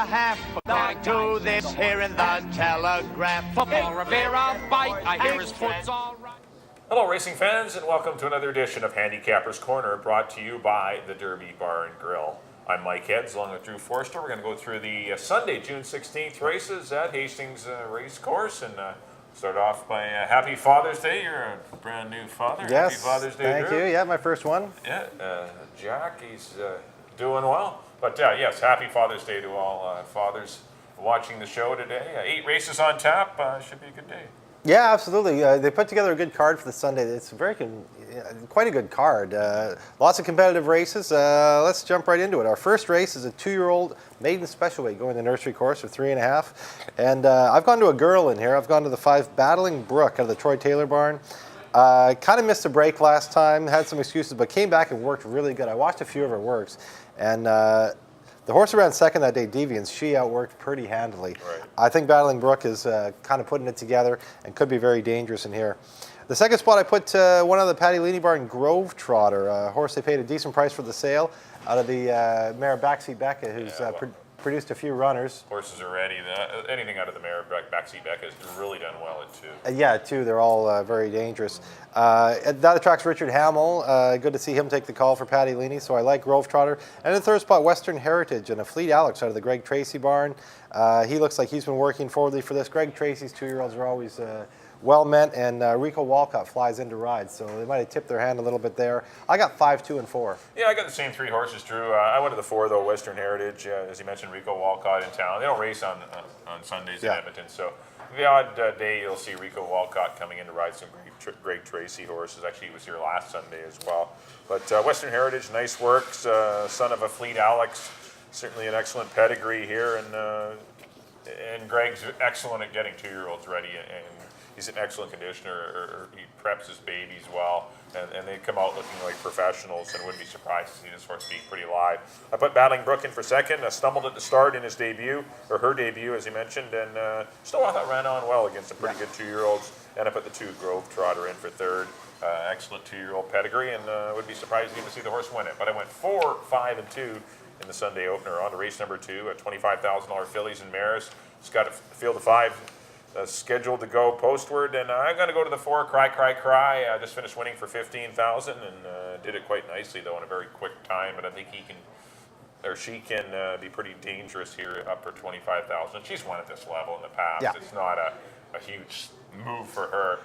half going to this here in the Telegraph. Football Rivera bite, I hear his foot's all right. Hello racing fans, and welcome to another edition of Handicappers Corner, brought to you by the Derby Bar and Grill. I'm Mike Heads, along with Drew Forster. We're going to go through the Sunday, June 16th races at Hastings Race Course, and start off by Happy Father's Day. You're a brand new father. Yes, Happy Father's Day, thank Drew. you. Yeah, my first one. Yeah, Jack, he's doing well. But yes, Happy Father's Day to all fathers watching the show today. 8 races on tap. Should be a good day. Yeah, absolutely. They put together a good card for the Sunday. It's quite a good card. Lots of competitive races. Let's jump right into it. Our first race is a 2-year-old maiden special weight going the nursery course of 3.5. And I've gone to a girl in here. I've gone to the 5 Battling Brook out of the Troy Taylor barn. Kind of missed a break last time, had some excuses, but came back and worked really good. I watched a few of her works, and the horse who ran second that day, Deviance, she outworked pretty handily. Right. I think Battling Brook is kind of putting it together and could be very dangerous in here. The second spot, I put one of the Paddy Leany barn, Grove Trotter, a horse they paid a decent price for the sale, out of the mare Backseat Becca, who's produced a few runners. Horses are ready. Anything out of the mare Backseat Becca has really done well at 2. Yeah, too. They're all very dangerous. That attracts Richard Hamill. Good to see him take the call for Paddy Leany, so I like Grove Trotter. And in the third spot, Western Heritage and a Fleet Alex out of the Greg Tracy barn. He looks like he's been working forwardly for this. Greg Tracy's 2-year-olds are always well meant, and Rico Walcott flies into rides, so they might have tipped their hand a little bit there. I got 5, 2, and 4. Yeah, I got the same 3 horses, Drew. I went to the 4, though, Western Heritage. As you mentioned, Rico Walcott in town. They don't race on Sundays in Edmonton, so the odd day you'll see Rico Walcott coming in to ride some Greg Tracy horses. Actually, he was here last Sunday as well. But Western Heritage, nice works. Son of a Fleet Alex, certainly an excellent pedigree here, and Greg's excellent at getting 2-year-olds ready, and he's an excellent conditioner. He preps his babies well, and they come out looking like professionals, and wouldn't be surprised to see this horse being pretty live. I put Battling Brook in for second. Stumbled at the start in his debut, or her debut, as he mentioned, and still I thought ran on well against some pretty good 2-year-olds. And I put the 2 Grove Trotter in for third. Excellent 2-year-old pedigree, and would be surprised even to see the horse win it. But I went 4, 5, and 2 in the Sunday opener. On to race number 2 at $25,000 fillies and mares. It's got a field of 5. Scheduled to go postward, and I'm going to go to the 4, Cry, Cry, Cry. I just finished winning for $15,000 and did it quite nicely, though, in a very quick time. But I think she can be pretty dangerous here, up for $25,000. She's won at this level in the past. Yeah. It's not a huge move for her.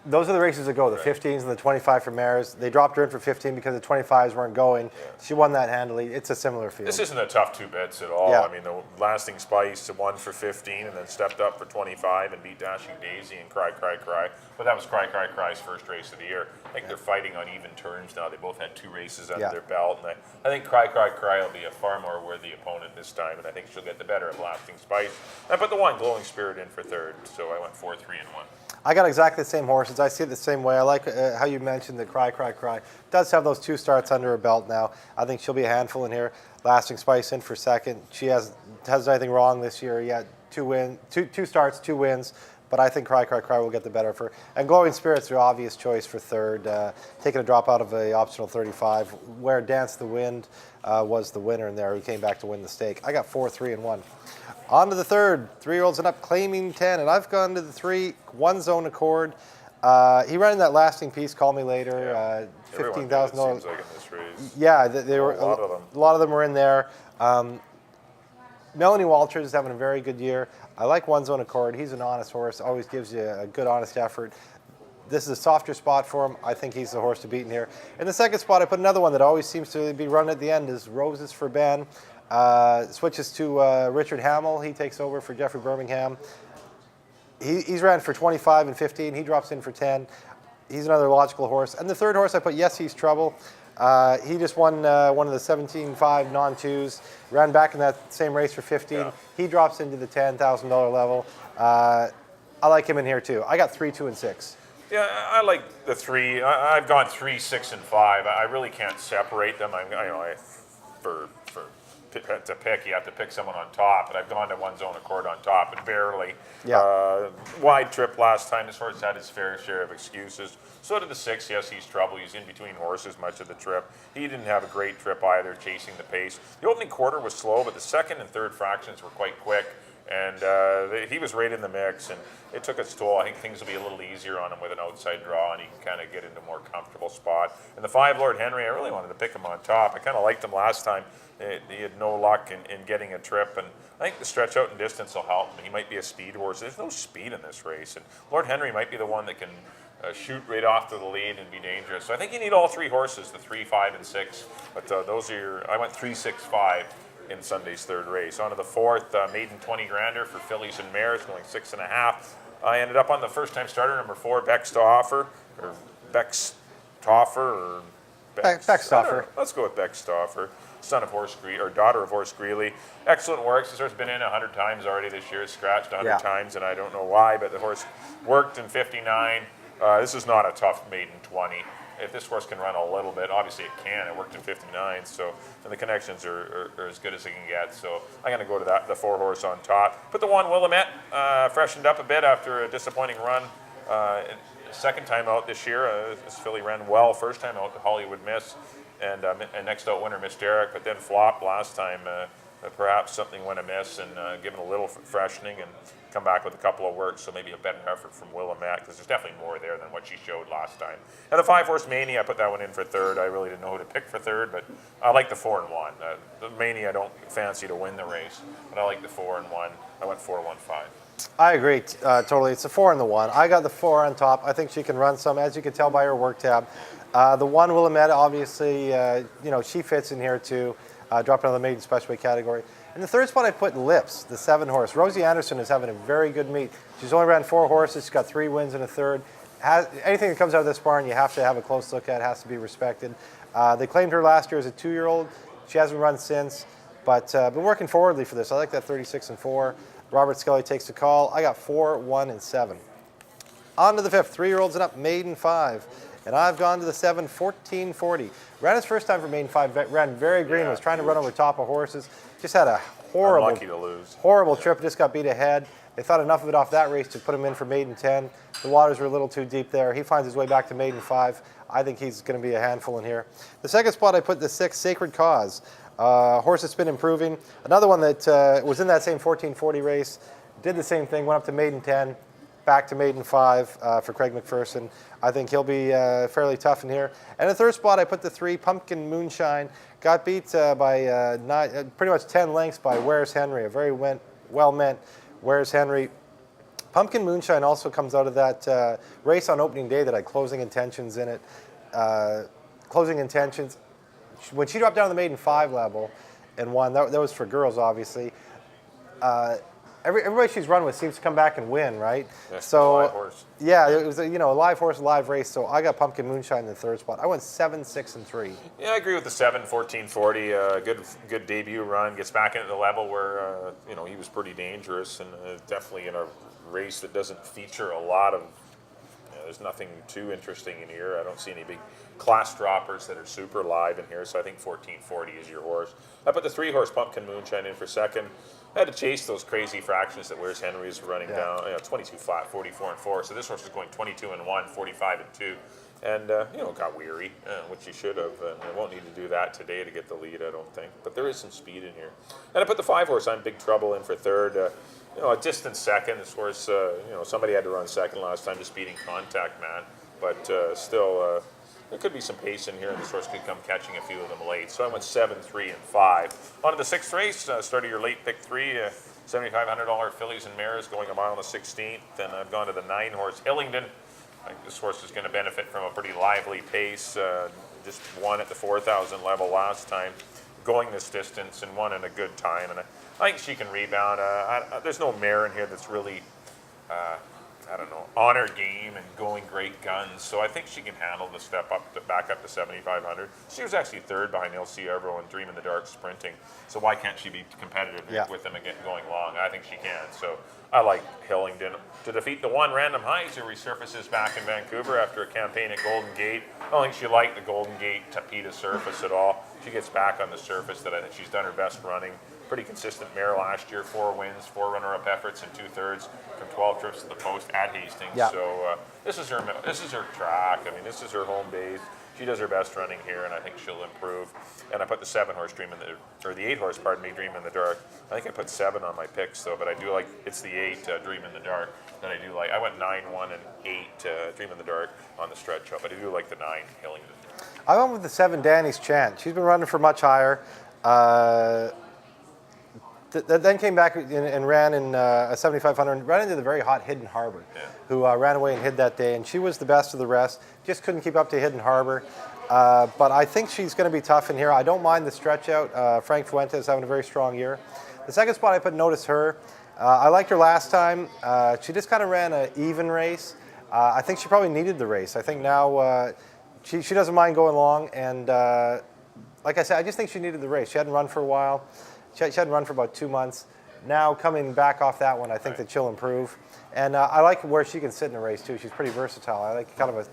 Those are the races that go, the 15s and the 25 for mares. They dropped her in for 15 because the 25s weren't going. Yeah. She won that handily. It's a similar field. This isn't a tough 2 bets at all. Yeah. I mean, the Lasting Spice won for 15 and then stepped up for 25 and beat Dashing Daisy and Cry, Cry, Cry. But that was Cry, Cry, Cry's first race of the year. I think they're fighting on even terms now. They both had 2 races under their belt. And I think Cry, Cry, Cry will be a far more worthy opponent this time, and I think she'll get the better of Lasting Spice. I put the 1 Glowing Spirit in for third, so I went 4, 3, and 1. I got exactly the same horses. I see it the same way. I like how you mentioned the Cry, Cry, Cry. Does have those 2 starts under her belt now. I think she'll be a handful in here. Lasting Spice in for second. She hasn't anything wrong this year yet. 2 starts, 2 wins. But I think Cry, Cry, Cry will get the better of her. And Glowing Spirit's the obvious choice for third. Taking a drop out of a optional 35, where Dance the Wind was the winner in there. He came back to win the stake. I got 4, 3, and 1. On to the third, 3-year-olds and up, claiming 10, and I've gone to the 3, One Zone Accord. He ran in that lasting piece, Call Me Later, $15,000. Seems like in this race. Yeah, they were a lot of them. A lot of them were in there. Melanie Walters is having a very good year. I like One Zone Accord. He's an honest horse, always gives you a good, honest effort. This is a softer spot for him. I think he's the horse to beat in here. In the second spot, I put another one that always seems to be run at the end, is Roses for Ben. Switches to Richard Hamill. He takes over for Jeffrey Birmingham. He's ran for 25 and 15. He drops in for 10. He's another logical horse. And the third horse, I put Yes, He's Trouble. He just won one of the 17.5 non-2s, ran back in that same race for 15. Yeah. He drops into the $10,000 level. I like him in here too. I got 3, 2, and 6. Yeah, I like the 3. I've gone 3, 6, and 5. I really can't separate them. For to pick, you have to pick someone on top, but I've gone to One's Own Accord on top, and barely. Yeah. Wide trip last time. This horse had his fair share of excuses. So did the 6. Yes, he's trouble. He's in between horses much of the trip. He didn't have a great trip either, chasing the pace. The opening quarter was slow, but the second and third fractions were quite quick. And he was right in the mix, and it took its toll. I think things will be a little easier on him with an outside draw, and he can kind of get into a more comfortable spot. And the 5, Lord Henry, I really wanted to pick him on top. I kind of liked him last time. He had no luck in getting a trip, and I think the stretch out and distance will help him. He might be a speed horse. There's no speed in this race, and Lord Henry might be the one that can shoot right off to the lead and be dangerous. So I think you need all 3 horses, the 3, 5, and 6. But those are your. I went 3, 6, 5. In Sunday's third race. On to the 4th, maiden 20 grander for fillies and mares, going 6.5. I ended up on the first-time starter, number 4, Beckstoffer, or Beckstoffer, or Beckstoffer. Let's go with Beckstoffer, son of Horse Greeley, or daughter of Horse Greeley. Excellent work. This horse has been in 100 times already this year. It's scratched 100 times, and I don't know why, but the horse worked in 59. This is not a tough maiden 20. If this horse can run a little bit, obviously it can. It worked in 59, so and the connections are as good as it can get. So I'm going to go to the 4 horse on top. Put the 1 Willamette, freshened up a bit after a disappointing run. Second time out this year, this filly ran well. First time out, the Hollywood Miss, and next out winner Miss Derrick, but then flopped last time. Perhaps something went amiss, and given a little freshening and come back with a couple of works, so maybe a better effort from Willamette, because there's definitely more there than what she showed last time. And the 5 horse Mania, I put that one in for third. I really didn't know who to pick for third, but I like the 4 and 1. The Mania I don't fancy to win the race, but I like the 4 and 1. I went 4, 1, 5. I agree totally. It's the 4 and the 1. I got the 4 on top. I think she can run some, as you can tell by her work tab. The 1 Willamette, obviously, she fits in here too. Dropped out of the maiden special weight category. In the third spot, I put Lips, the 7 horse. Rosie Anderson is having a very good meet. She's only ran 4 horses. She's got 3 wins and a third. Anything that comes out of this barn, you have to have a close look at. It has to be respected. They claimed her last year as a 2-year-old. She hasn't run since, but been working forwardly for this. I like that 36 and 4. Robert Scully takes the call. I got 4, 1, and 7. On to the 5th, 3-year-olds and up, maiden 5. And I've gone to the 7, 1440. Ran his first time for maiden 5, ran very green, was trying to run over top of horses. Just had a horrible trip, just got beat ahead. They thought enough of it off that race to put him in for maiden 10. The waters were a little too deep there. He finds his way back to maiden 5. I think he's going to be a handful in here. The second spot, I put the 6, Sacred Cause. Horse has been improving. Another one that was in that same 1440 race, did the same thing, went up to maiden 10. Back to maiden 5 for Craig McPherson. I think he'll be fairly tough in here. And the third spot, I put the 3, Pumpkin Moonshine. Got beat by pretty much 10 lengths by Where's Henry, a very well-meant Where's Henry. Pumpkin Moonshine also comes out of that race on opening day that had closing intentions in it. Closing intentions. When she dropped down to the maiden 5 level and won, that was for girls, obviously. Everybody she's run with seems to come back and win, right? Yeah, so live horse. Yeah, it was a live horse, live race. So I got Pumpkin Moonshine in the third spot. I went 7, 6, and 3. Yeah, I agree with the 7, 1440. Good debut run. Gets back into the level where he was pretty dangerous, and definitely in a race that doesn't feature a lot of. There's nothing too interesting in here. I don't see any big class droppers that are super live in here. So I think 1440 is your horse. I put the 3 horse Pumpkin Moonshine in for second. I had to chase those crazy fractions that Where's Henry is running down. 22 flat, 44 and 4. So this horse is going 22 and 1, 45 and 2. And, got weary, which he should have. And I won't need to do that today to get the lead, I don't think. But there is some speed in here. And I put the 5 horse on Big Trouble in for third. A distant second. This horse, somebody had to run second last time, just beating Contact Man. But still, there could be some pace in here, and this horse could come catching a few of them late. So I went 7, 3, and 5. On to the 6th race. Started your late pick 3, $7,500 fillies and mares going a mile on the 16th. And I've gone to the 9 horse Hillingdon. I think this horse is going to benefit from a pretty lively pace. Just won at the 4,000 level last time, going this distance, and won in a good time. And I think she can rebound. There's no mare in here that's really, honor game and going great guns. So I think she can handle the step up, back up to 7,500. She was actually third behind LC Evero and Dream in the Dark sprinting. So why can't she be competitive with them again going long? I think she can. So I like Hillingdon. To defeat the 1 Random Heights, who resurfaces back in Vancouver after a campaign at Golden Gate. I don't think she liked the Golden Gate Tapeta surface at all. she gets back on the surface that I think she's done her best running. Pretty consistent mare last year, 4 wins, 4 runner-up efforts and 2/3 from 12 trips to the post at Hastings. Yeah. So this is her track. I mean, this is her home base. She does her best running here, and I think she'll improve. And I put the 7-horse Dream in the, or the 8-horse, pardon me, Dream in the Dark. I think I put 7 on my picks though, but I do like, it's the 8 Dream in the Dark that I do like. I went 9, 1, and 8 Dream in the Dark on the stretch up, but I do like the 9 Hillingdon. I went with the 7 Danny's Chant. She's been running for much higher. Then came back and ran in a 7,500, ran into the very hot Hidden Harbor, who ran away and hid that day, and she was the best of the rest. Just couldn't keep up to Hidden Harbor. But I think she's going to be tough in here. I don't mind the stretch out. Frank Fuentes having a very strong year. The second spot I put Notice Her. I liked her last time. She just kind of ran an even race. I think she probably needed the race. I think now she doesn't mind going long, and like I said, I just think she needed the race. She hadn't run for a while. She hadn't run for about 2 months. Now coming back off that one, I think that she'll improve. And I like where she can sit in a race too. She's pretty versatile. I like kind of a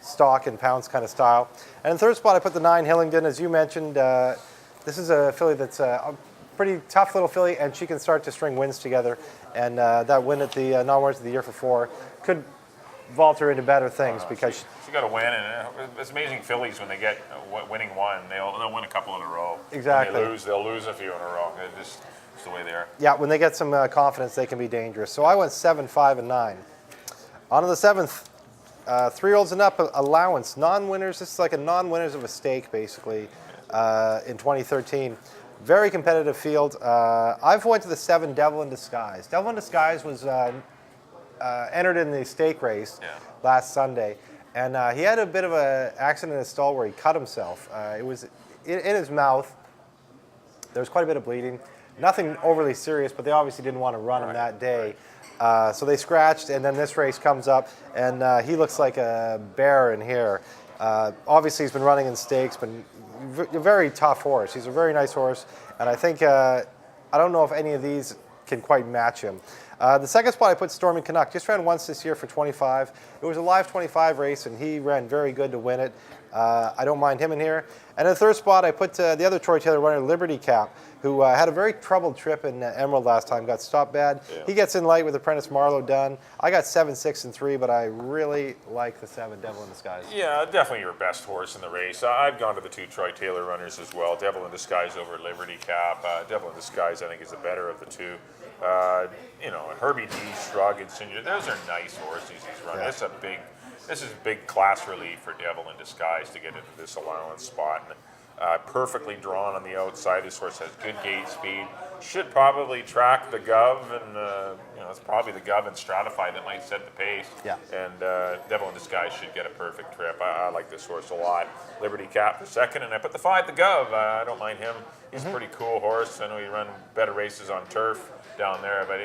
stock and pounce kind of style. And in third spot, I put the 9 Hillingdon. As you mentioned, this is a filly that's a pretty tough little filly, and she can start to string wins together. And that win at the non-winners of the year for 4 could vault her into better things because she got a win, and it's amazing fillies when they get winning one, they'll win a couple in a row. Exactly. When they'll lose a few in a row. It's the way they are. Yeah, when they get some confidence, they can be dangerous. So I went 7, 5, and 9. On to the 7th, 3-year-olds and up allowance, non-winners. This is like a non-winners of a stake, basically, in 2013. Very competitive field. I've went to the 7 Devil in Disguise. Devil in Disguise was entered in the stake race last Sunday, and he had a bit of an accident in his stall where he cut himself. It was in his mouth. There was quite a bit of bleeding. Nothing overly serious, but they obviously didn't want to run him that day. So they scratched, and then this race comes up, and he looks like a bear in here. Obviously, he's been running in stakes, but a very tough horse. He's a very nice horse, and I think, I don't know if any of these can quite match him. The second spot I put Stormy Canuck. Just ran once this year for 25. It was a live 25 race, and he ran very good to win it. I don't mind him in here. And in the third spot, I put the other Troy Taylor runner, Liberty Cap, who had a very troubled trip in Emerald last time, got stopped bad. Yeah. He gets in light with Apprentice Marlowe done. I got 7, 6, and 3, but I really like the 7 Devil in Disguise. Yeah, definitely your best horse in the race. I've gone to the 2 Troy Taylor runners as well. Devil in Disguise over Liberty Cap. Devil in Disguise, I think, is the better of the 2. Herbie D, Shrug, and Senior, those are nice horses he's running. Yeah. This is a big class relief for Devil in Disguise to get into this allowance spot. And, perfectly drawn on the outside. This horse has good gate speed. Should probably track the Gov, and it's probably the Gov and Stratify that might set the pace. Yeah. And Devil in Disguise should get a perfect trip. I like this horse a lot. Liberty Cap for second, and I put the 5, the Gov. I don't mind him. He's a pretty cool horse. I know he run better races on turf down there, but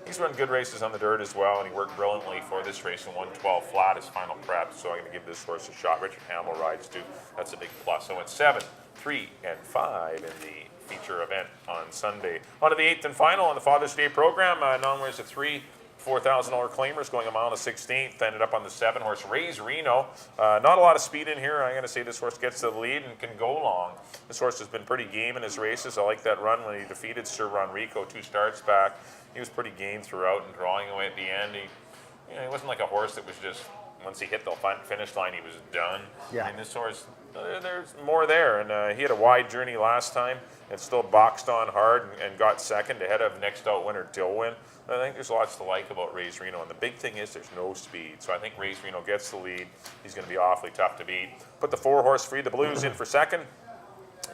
he's run good races on the dirt as well, and he worked brilliantly for this race in 112 flat, his final prep, so I'm going to give this horse a shot. Richard Hamill rides too. That's a big plus. So it's 7, 3, and 5 in the feature event on Sunday. On to the 8th and final on the Father's Day program. Non-winners of 3 $4,000 claimers going a mile and a 16th. Ended up on the 7-horse Rays Reno. Not a lot of speed in here. I'm going to say this horse gets to the lead and can go long. This horse has been pretty game in his races. I like that run when he defeated Sir Ronrico 2 starts back. He was pretty game throughout and drawing away at the end. He wasn't like a horse that was just, once he hit the finish line, he was done. Yeah. I mean, this horse, there's more there. And he had a wide journey last time and still boxed on hard and got second ahead of next out winner Dillwyn. I think there's lots to like about Rays Reno, and the big thing is there's no speed. So I think Rays Reno gets the lead. He's going to be awfully tough to beat. Put the 4-horse Free the Blues in for second.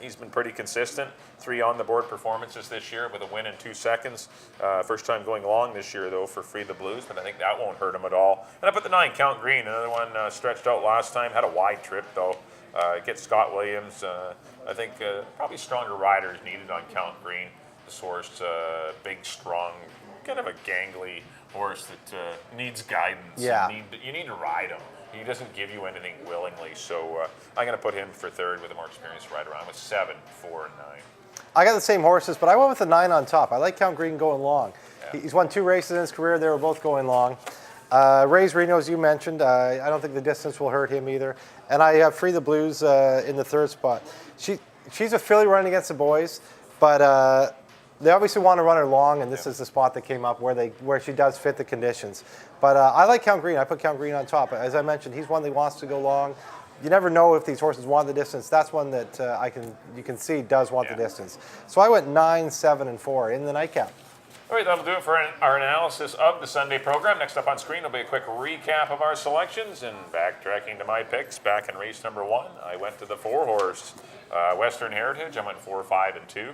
He's been pretty consistent. 3 on-the-board performances this year with a win in 2 seconds. First time going long this year, though, for Free the Blues, but I think that won't hurt him at all. And I put the 9, Count Green, another one stretched out last time. Had a wide trip, though. Gets Scott Williams. I think probably stronger riders needed on Count Green. This horse, big, strong, kind of a gangly horse that needs guidance. Yeah. You need to ride him. He doesn't give you anything willingly, so I'm going to put him for third with a more experienced rider. I'm with 7, 4, and 9. I got the same horses, but I went with the 9 on top. I like Count Green going long. Yeah. He's won 2 races in his career. They were both going long. Rays Reno, as you mentioned, I don't think the distance will hurt him either. And I have Free the Blues in the third spot. she's a filly running against the boys, but they obviously want to run her long, and this is the spot that came up where she does fit the conditions. But I like Count Green. I put Count Green on top. As I mentioned, he's one that wants to go long. You never know if these horses want the distance. That's one that you can see does want the distance. So I went 9, 7, and 4 in the nightcap. All right, that'll do it for our analysis of the Sunday program. Next up on screen will be a quick recap of our selections and backtracking to my picks. Back in race number 1, I went to the 4-horse Western Heritage. I went 4, 5, and 2.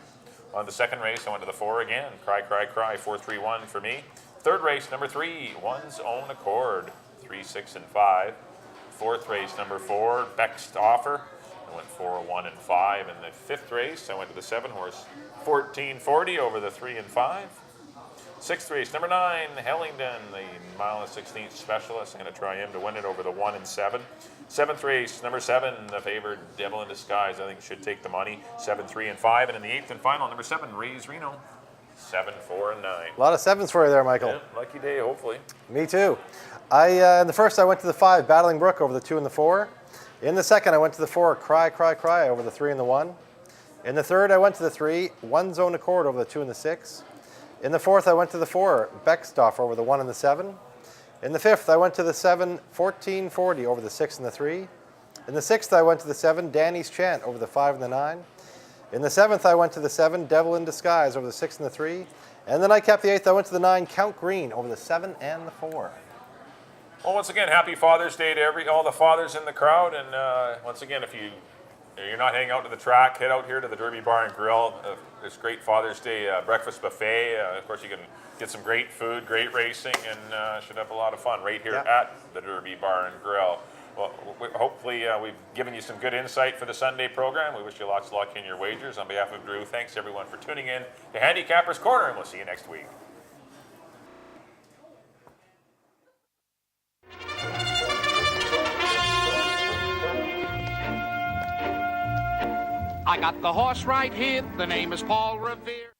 On the second race, I went to the 4 again. Cry, Cry, Cry, 4, 3, 1 for me. Third race, number 3, One's Own Accord, 3, 6, and 5. Fourth race, number 4, Best Offer. I went 4, 1, and 5. In the fifth race, I went to the 7-horse 1440 over the 3 and 5. Sixth race, number 9, Hellington, the mile and 16th specialist. I'm going to try him to win it over the 1 and 7. Seventh race, number 7, the favored Devil in Disguise. I think should take the money. 7, 3, and 5. And in the 8th and final, number 7, Ray's Reno. 7, 4, and 9. A lot of 7s for you there, Michael. Yeah, lucky day, hopefully. Me too. In the first, I went to the 5, Battling Brook over the 2 and the 4. In the second, I went to the 4, Cry, Cry, Cry over the 3 and the 1. In the third, I went to the 3, One's Own Accord over the 2 and the 6. In the fourth, I went to the 4, Beckstoff over the 1 and the 7. In the fifth, I went to the 7, 1440 over the 6 and the 3. In the sixth, I went to the 7, Danny's Chant over the 5 and the 9. In the seventh, I went to the 7, Devil in Disguise over the 6 and the 3. And then I kept the 8th, I went to the 9, Count Green over the 7 and the 4. Well, once again, happy Father's Day to all the fathers in the crowd. And once again, if you're not heading out to the track, head out here to the Derby Bar and Grill. There's great Father's Day breakfast buffet. Of course, you can get some great food, great racing, and should have a lot of fun right here at the Derby Bar and Grill. Well, hopefully we've given you some good insight for the Sunday program. We wish you lots of luck in your wagers. On behalf of Drew, thanks everyone for tuning in to Handicappers Corner, and we'll see you next week. I got the horse right here. The name is Paul Revere.